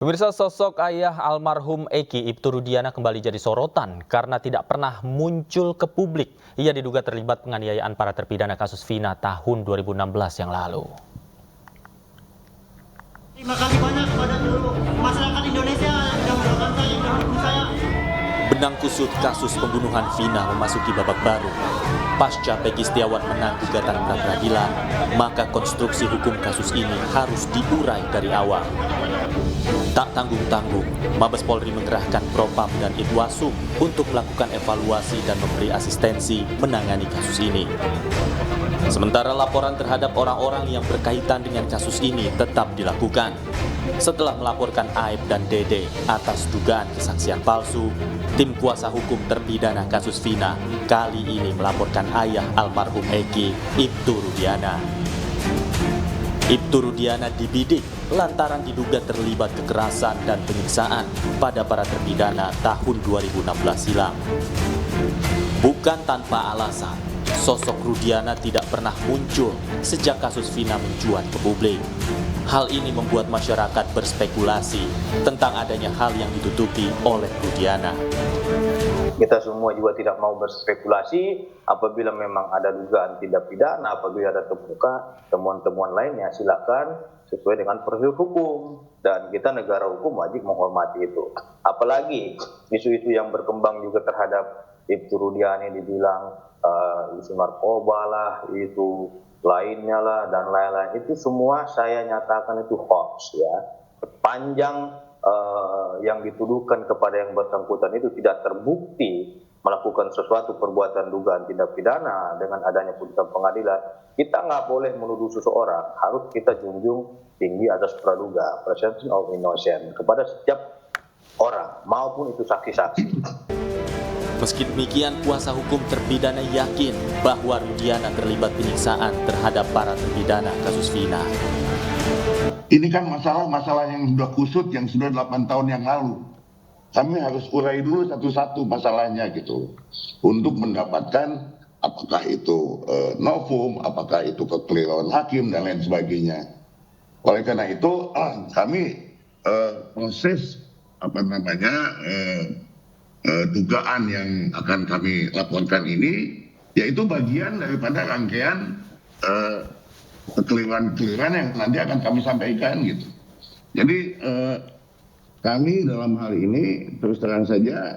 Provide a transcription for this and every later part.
Pemirsa, sosok ayah almarhum Eki Ibtu Rudiana kembali jadi sorotan karena tidak pernah muncul ke publik. Ia diduga terlibat penganiayaan para terpidana kasus Vina tahun 2016 yang lalu. Terima kasih banyak kepada seluruh masyarakat Indonesia yang mendoakan saya, yang mendukung saya. Benang kusut kasus pembunuhan Vina memasuki babak baru. Pasca Peggy Setiawan menang gugatan pra-peradilan, maka konstruksi hukum kasus ini harus diurai dari awal. Tak tanggung-tanggung, Mabes Polri mengerahkan Propam dan Itwasum untuk melakukan evaluasi dan memberi asistensi menangani kasus ini. Sementara laporan terhadap orang-orang yang berkaitan dengan kasus ini tetap dilakukan. Setelah melaporkan Aib dan Dede atas dugaan kesaksian palsu, tim kuasa hukum terpidana kasus Vina kali ini melaporkan ayah almarhum Eki, Ibtu Rudiana. Ibtu Rudiana dibidik lantaran diduga terlibat kekerasan dan penyiksaan pada para terpidana tahun 2016 silam. Bukan tanpa alasan, sosok Rudiana tidak pernah muncul sejak kasus Vina mencuat ke publik. Hal ini membuat masyarakat berspekulasi tentang adanya hal yang ditutupi oleh Rudiana. Kita semua juga tidak mau berspekulasi. Apabila memang ada dugaan tindak pidana, apabila ada temuan-temuan lainnya, silakan sesuai dengan prosedur hukum. Dan kita negara hukum wajib menghormati itu. Apalagi isu-isu yang berkembang juga terhadap Ibtu Rudiana dibilang isu narkoba lah, isu lainnya lah, dan lain-lain. Itu semua saya nyatakan itu hoax ya. Sepanjang yang dituduhkan kepada yang bersangkutan itu tidak terbukti melakukan sesuatu perbuatan dugaan tindak pidana dengan adanya putusan pengadilan, kita nggak boleh menuduh seseorang. Harus kita junjung tinggi atas praduga, presumption of innocence, kepada setiap orang maupun itu saksi-saksi. Meski demikian, kuasa hukum terpidana yakin bahwa Rudiana terlibat penyiksaan terhadap para terpidana kasus Vina. Ini kan masalah yang sudah kusut, yang sudah 8 tahun yang lalu. Kami harus urai dulu satu-satu masalahnya gitu. Untuk mendapatkan apakah itu novum, apakah itu kekeliruan hakim, dan lain sebagainya. Oleh karena itu, kami proses dugaan yang akan kami laporkan ini, yaitu bagian daripada rangkaian kekeliruan-kekeliruan yang nanti akan kami sampaikan gitu. Jadi kami dalam hal ini terus terang saja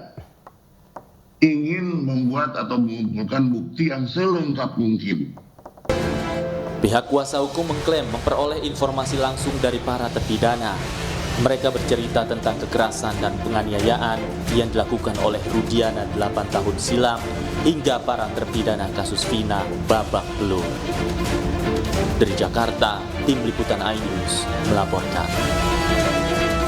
ingin membuat atau mengumpulkan bukti yang selengkap mungkin. Pihak kuasa hukum mengklaim memperoleh informasi langsung dari para terpidana. Mereka bercerita tentang kekerasan dan penganiayaan yang dilakukan oleh Rudiana 8 tahun silam hingga para terpidana kasus Vina babak belur. Dari Jakarta, tim liputan iNews melaporkan.